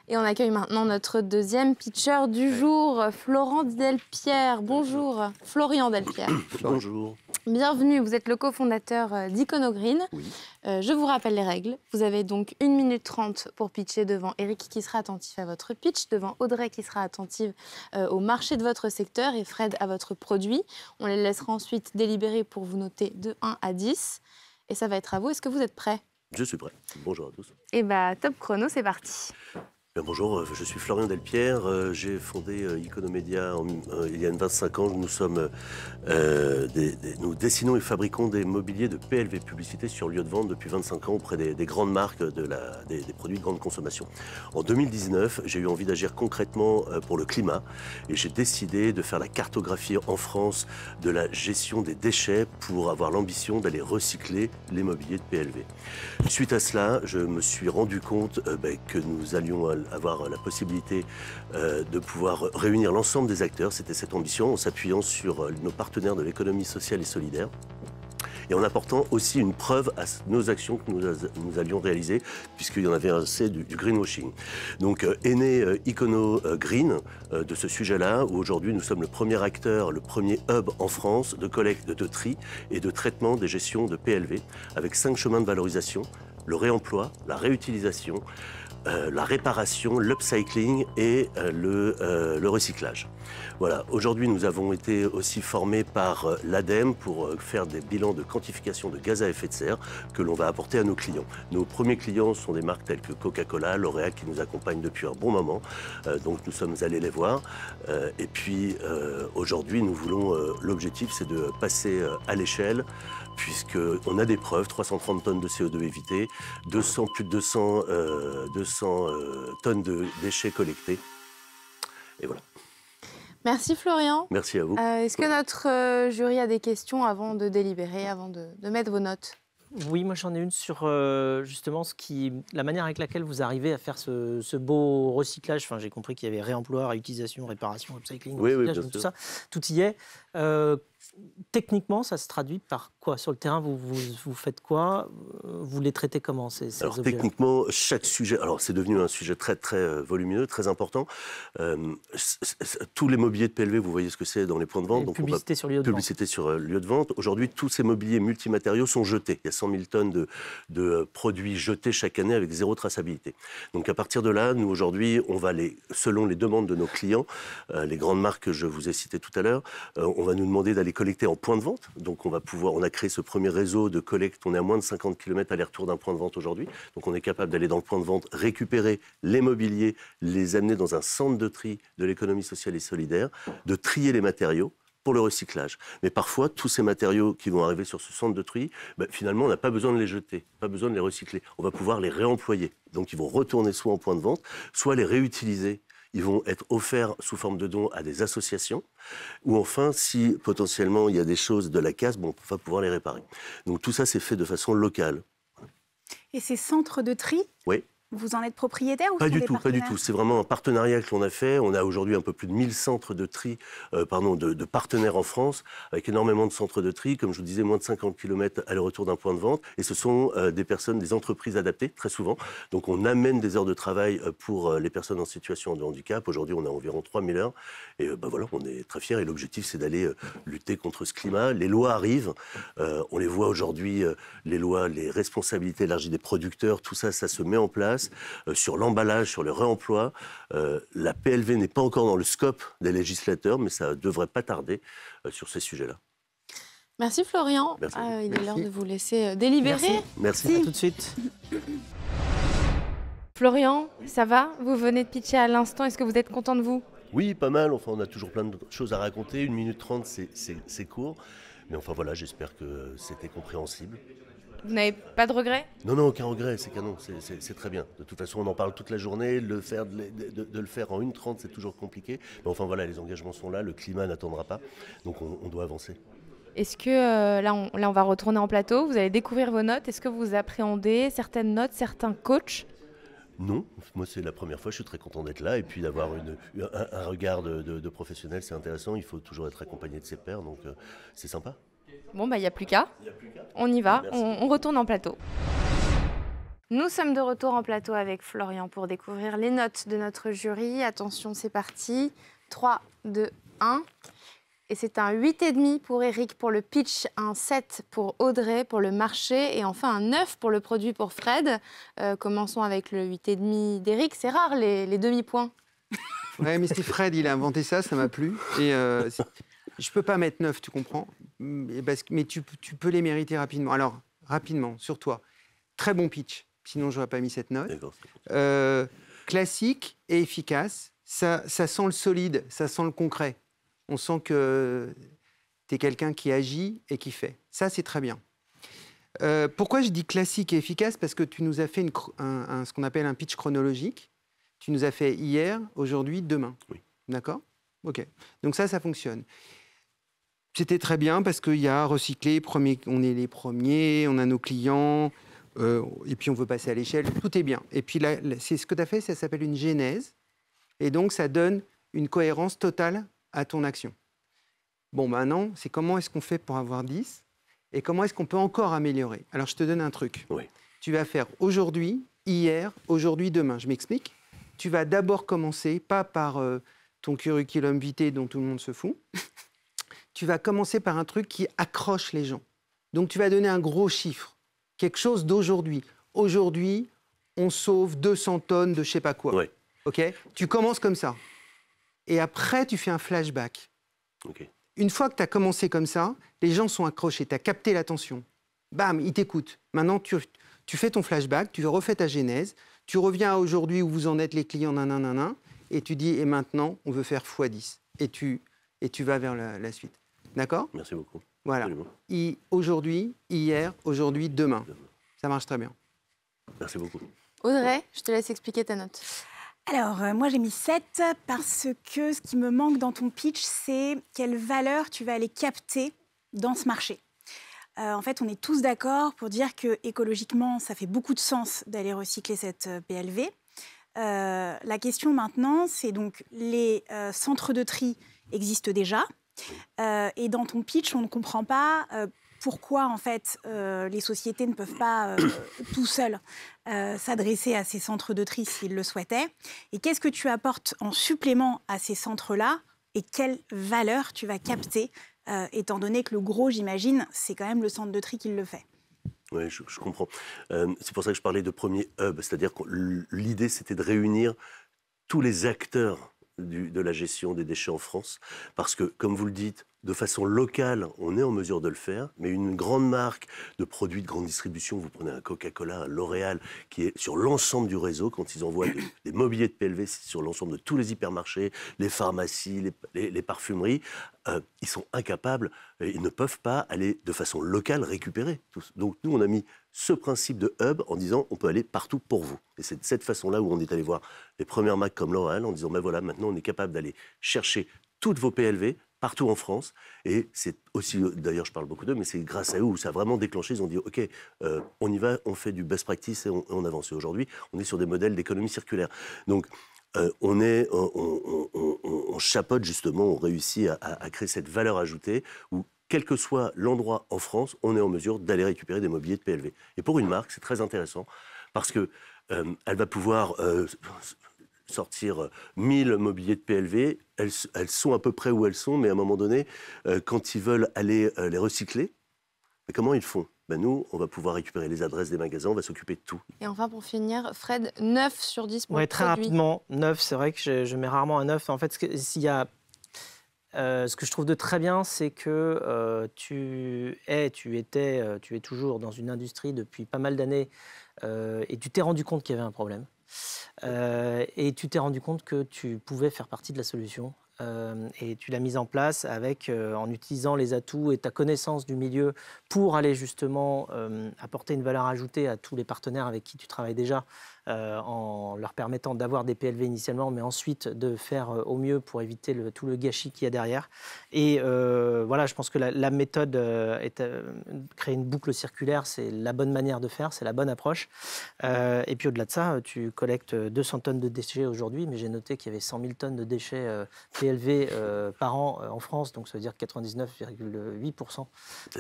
Et on accueille maintenant notre deuxième pitcher du jour, Florent Delpierre. Bonjour, Florian Delpierre. Bonjour. Bienvenue, vous êtes le cofondateur d'Iconogreen. Oui. Je vous rappelle les règles. Vous avez donc 1 minute 30 pour pitcher devant Eric qui sera attentif à votre pitch, devant Audrey qui sera attentive au marché de votre secteur et Fred à votre produit. On les laissera ensuite délibérer pour vous noter de 1 à 10. Et ça va être à vous. Est-ce que vous êtes prêts? Je suis prêt. Bonjour à tous. Eh bien, top chrono, c'est parti. Bonjour, je suis Florian Delpierre. J'ai fondé Iconomédia il y a 25 ans. Nous sommes, nous dessinons et fabriquons des mobiliers de PLV, publicité sur lieu de vente, depuis 25 ans auprès des grandes marques des produits de grande consommation. En 2019, j'ai eu envie d'agir concrètement pour le climat et j'ai décidé de faire la cartographie en France de la gestion des déchets pour avoir l'ambition d'aller recycler les mobiliers de PLV. Suite à cela, je me suis rendu compte que nous allions avoir la possibilité de pouvoir réunir l'ensemble des acteurs. C'était cette ambition en s'appuyant sur nos partenaires de l'économie sociale et solidaire et en apportant aussi une preuve à nos actions que nous allions réaliser, puisqu'il y en avait assez du greenwashing. Donc est né Iconogreen de ce sujet-là, où aujourd'hui nous sommes le premier acteur, le premier hub en France de collecte, de tri et de traitement des gestions de PLV, avec 5 chemins de valorisation: le réemploi, la réutilisation, la réparation, l'upcycling et le recyclage. Voilà. Aujourd'hui, nous avons été aussi formés par l'ADEME pour faire des bilans de quantification de gaz à effet de serre que l'on va apporter à nos clients. Nos premiers clients sont des marques telles que Coca-Cola, L'Oréal, qui nous accompagnent depuis un bon moment. Donc nous sommes allés les voir. Et puis aujourd'hui, nous voulons, l'objectif, c'est de passer à l'échelle, puisqu'on a des preuves: 330 tonnes de CO2 évitées, plus de 200 tonnes de déchets collectés. Et voilà. Merci Florian. Merci à vous. Est-ce que notre jury a des questions avant de délibérer, avant de mettre vos notes? Oui, moi j'en ai une sur justement la manière avec laquelle vous arrivez à faire ce beau recyclage. Enfin, j'ai compris qu'il y avait réemploi, réutilisation, réparation, upcycling, Oui, recyclage, bien tout sûr. ça, tout y est. Techniquement, ça se traduit par quoi? Sur le terrain, vous faites quoi? Vous les traitez comment, ces Alors objets? techniquement, chaque sujet, alors c'est devenu un sujet très très volumineux, très important. Tous les mobiliers de PLV, vous voyez ce que c'est dans les points de vente. Donc publicité sur lieu de vente. Publicité sur lieu de vente. Aujourd'hui, tous ces mobiliers multimatériaux sont jetés. Il y a 100 000 tonnes de produits jetés chaque année avec zéro traçabilité. Donc à partir de là, nous aujourd'hui, on va selon les demandes de nos clients, les grandes marques que je vous ai citées tout à l'heure, on va nous demander d'aller collecter en point de vente. Donc on a créé ce premier réseau de collecte. On est à moins de 50 km aller-retour d'un point de vente aujourd'hui. Donc on est capable d'aller dans le point de vente, récupérer les mobiliers, les amener dans un centre de tri de l'économie sociale et solidaire, de trier les matériaux pour le recyclage. Mais parfois, tous ces matériaux qui vont arriver sur ce centre de tri, finalement, on n'a pas besoin de les jeter, pas besoin de les recycler. On va pouvoir les réemployer. Donc ils vont retourner soit en point de vente, soit les réutiliser. Ils vont être offerts sous forme de dons à des associations. Ou enfin, si potentiellement il y a des choses de la casse, on va pouvoir les réparer. Donc tout ça, c'est fait de façon locale. Et ces centres de tri, Oui. vous en êtes propriétaire ou Pas du des tout, pas du tout. C'est vraiment un partenariat que l'on a fait. On a aujourd'hui un peu plus de 1000 centres de tri, de partenaires en France, avec énormément de centres de tri. Comme je vous disais, moins de 50 km aller-retour d'un point de vente. Et ce sont des personnes, des entreprises adaptées, très souvent. Donc on amène des heures de travail pour les personnes en situation de handicap. Aujourd'hui, on a environ 3000 heures. Et voilà, on est très fiers. Et l'objectif, c'est d'aller lutter contre ce climat. Les lois arrivent. On les voit aujourd'hui, les lois, les responsabilités élargies des producteurs, tout ça, ça se met en place. Sur l'emballage, sur le réemploi. La PLV n'est pas encore dans le scope des législateurs, mais ça ne devrait pas tarder sur ces sujets-là. Merci Florian. Merci. Il est l'heure de vous laisser délibérer. Merci. À tout de suite. Florian, ça va? Vous venez de pitcher à l'instant. Est-ce que vous êtes content de vous? Oui, pas mal. Enfin, on a toujours plein de choses à raconter. 1 minute 30, c'est court. Mais enfin voilà, j'espère que c'était compréhensible. Vous n'avez pas de regrets? Non, aucun regret, c'est canon, c'est très bien. De toute façon, on en parle toute la journée, de le faire en 1:30, c'est toujours compliqué. Mais enfin voilà, les engagements sont là, le climat n'attendra pas, donc on doit avancer. Est-ce que là, on va retourner en plateau, vous allez découvrir vos notes. Est-ce que vous appréhendez certaines notes, certains coachs? Non, moi c'est la première fois, je suis très content d'être là et puis d'avoir un regard de professionnel, c'est intéressant, il faut toujours être accompagné de ses pairs, donc c'est sympa. Bon, il n'y a plus qu'à. On y va, on retourne en plateau. Nous sommes de retour en plateau avec Florian pour découvrir les notes de notre jury. Attention, c'est parti. 3, 2, 1. Et c'est un 8,5 pour Eric pour le pitch, un 7 pour Audrey pour le marché et enfin un 9 pour le produit pour Fred. Commençons avec le 8,5 d'Eric. C'est rare les demi-points. Ouais, mais c'est Fred, il a inventé ça m'a plu. Et je peux pas mettre 9, tu comprends? Mais tu peux les mériter rapidement. Alors, rapidement, sur toi. Très bon pitch, sinon je n'aurais pas mis cette note. Classique et efficace. Ça sent le solide, ça sent le concret. On sent que tu es quelqu'un qui agit et qui fait. Ça, c'est très bien. Pourquoi je dis classique et efficace? Parce que tu nous as fait ce qu'on appelle un pitch chronologique. Tu nous as fait hier, aujourd'hui, demain. Oui. D'accord? OK. Donc ça fonctionne. C'était très bien parce qu'il y a recyclé, on est les premiers, on a nos clients, et puis on veut passer à l'échelle. Tout est bien. Et puis là, c'est ce que tu as fait, ça s'appelle une genèse. Et donc, ça donne une cohérence totale à ton action. Bon, maintenant, c'est comment est-ce qu'on fait pour avoir 10 et comment est-ce qu'on peut encore améliorer. Alors, je te donne un truc. Oui. Tu vas faire aujourd'hui, hier, aujourd'hui, demain. Je m'explique. Tu vas d'abord commencer, pas par ton curriculum vitae dont tout le monde se fout. Tu vas commencer par un truc qui accroche les gens. Donc, tu vas donner un gros chiffre, quelque chose d'aujourd'hui. Aujourd'hui, on sauve 200 tonnes de je sais pas quoi. Oui. OK? Tu commences comme ça. Et après, tu fais un flashback. Okay. Une fois que tu as commencé comme ça, les gens sont accrochés, tu as capté l'attention. Bam, ils t'écoutent. Maintenant, tu fais ton flashback, tu refais ta genèse, tu reviens à aujourd'hui où vous en êtes les clients, nanana, et tu dis, et maintenant, on veut faire x10. Et tu vas vers la suite. D'accord? Merci beaucoup. Voilà. Aujourd'hui, hier, aujourd'hui, demain. Ça marche très bien. Merci beaucoup. Audrey, je te laisse expliquer ta note. Alors, moi, j'ai mis 7 parce que ce qui me manque dans ton pitch, c'est quelle valeur tu vas aller capter dans ce marché. En fait, on est tous d'accord pour dire que écologiquement, ça fait beaucoup de sens d'aller recycler cette PLV. La question maintenant, c'est donc les centres de tri existent déjà. Et dans ton pitch, on ne comprend pas pourquoi en fait les sociétés ne peuvent pas tout seuls s'adresser à ces centres de tri s'ils le souhaitaient. Et qu'est-ce que tu apportes en supplément à ces centres-là et quelle valeur tu vas capter, étant donné que le gros, j'imagine, c'est quand même le centre de tri qui le fait. Oui, je comprends. C'est pour ça que je parlais de premier hub, c'est-à-dire que l'idée, c'était de réunir tous les acteurs de la gestion des déchets en France, parce que, comme vous le dites, de façon locale, on est en mesure de le faire, mais une grande marque de produits de grande distribution, vous prenez un Coca-Cola, un L'Oréal, qui est sur l'ensemble du réseau, quand ils envoient des mobiliers de PLV, c'est sur l'ensemble de tous les hypermarchés, les pharmacies, les parfumeries, ils sont incapables, ils ne peuvent pas aller de façon locale récupérer. Donc nous, on a mis ce principe de hub en disant on peut aller partout pour vous. Et c'est de cette façon-là où on est allé voir les premières marques comme L'Oréal en disant ben voilà, maintenant on est capable d'aller chercher toutes vos PLV partout en France. Et c'est aussi, d'ailleurs je parle beaucoup d'eux, mais c'est grâce à eux où ça a vraiment déclenché. Ils ont dit ok, on y va, on fait du best practice et on avance. Et aujourd'hui, on est sur des modèles d'économie circulaire. Donc on chapeaute justement, on réussit à créer cette valeur ajoutée où quel que soit l'endroit en France, on est en mesure d'aller récupérer des mobiliers de PLV. Et pour une marque, c'est très intéressant parce que elle va pouvoir sortir 1000 mobiliers de PLV. Elles sont à peu près où elles sont, mais à un moment donné, quand ils veulent aller les recycler, mais comment ils font? Ben nous, on va pouvoir récupérer les adresses des magasins, on va s'occuper de tout. Et enfin, pour finir, Fred, 9 sur 10 pour le très produit. rapidement, 9, c'est vrai que je mets rarement un 9. En fait, ce que je trouve de très bien, c'est que tu es toujours dans une industrie depuis pas mal d'années et tu t'es rendu compte qu'il y avait un problème. Et tu t'es rendu compte que tu pouvais faire partie de la solution. Et tu l'as mise en place en utilisant les atouts et ta connaissance du milieu pour aller justement apporter une valeur ajoutée à tous les partenaires avec qui tu travailles déjà en leur permettant d'avoir des PLV initialement, mais ensuite de faire au mieux pour éviter tout le gâchis qu'il y a derrière. Et voilà, je pense que la méthode créer une boucle circulaire, c'est la bonne manière de faire, c'est la bonne approche. Et puis au-delà de ça, tu collectes 200 tonnes de déchets aujourd'hui, mais j'ai noté qu'il y avait 100 000 tonnes de déchets PLV par an en France, donc ça veut dire que 99,8%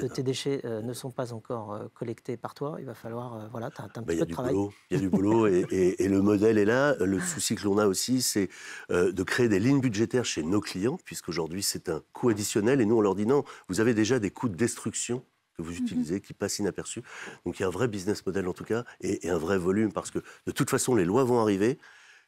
de tes déchets ne sont pas encore collectés par toi. Il va falloir, voilà, tu as un petit peu de travail. Il y a du boulot et le modèle est là. Le souci que l'on a aussi, c'est de créer des lignes budgétaires chez nos clients, puisqu'aujourd'hui c'est un coût additionnel et nous on leur dit non, vous avez déjà des coûts de destruction que vous utilisez, qui passent inaperçus. Donc il y a un vrai business model en tout cas et un vrai volume parce que de toute façon les lois vont arriver.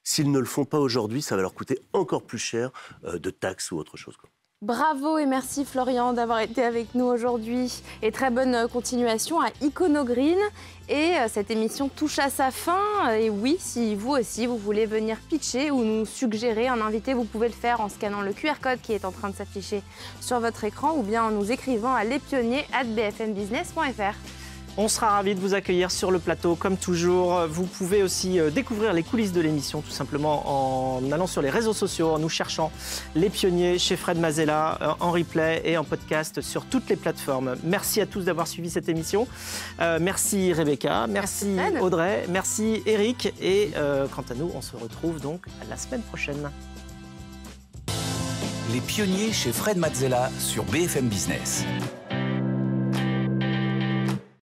S'ils ne le font pas aujourd'hui, ça va leur coûter encore plus cher de taxes ou autre chose, quoi. Bravo et merci Florian d'avoir été avec nous aujourd'hui. Et très bonne continuation à Iconogreen. Et cette émission touche à sa fin. Et oui, si vous aussi, vous voulez venir pitcher ou nous suggérer un invité, vous pouvez le faire en scannant le QR code qui est en train de s'afficher sur votre écran ou bien en nous écrivant à lespionniers@bfmbusiness.fr. On sera ravis de vous accueillir sur le plateau, comme toujours. Vous pouvez aussi découvrir les coulisses de l'émission, tout simplement en allant sur les réseaux sociaux, en nous cherchant Les Pionniers chez Fred Mazella, en replay et en podcast sur toutes les plateformes. Merci à tous d'avoir suivi cette émission. Merci Rebecca, merci Audrey, merci Eric. Et quant à nous, on se retrouve donc la semaine prochaine. Les Pionniers chez Fred Mazella sur BFM Business.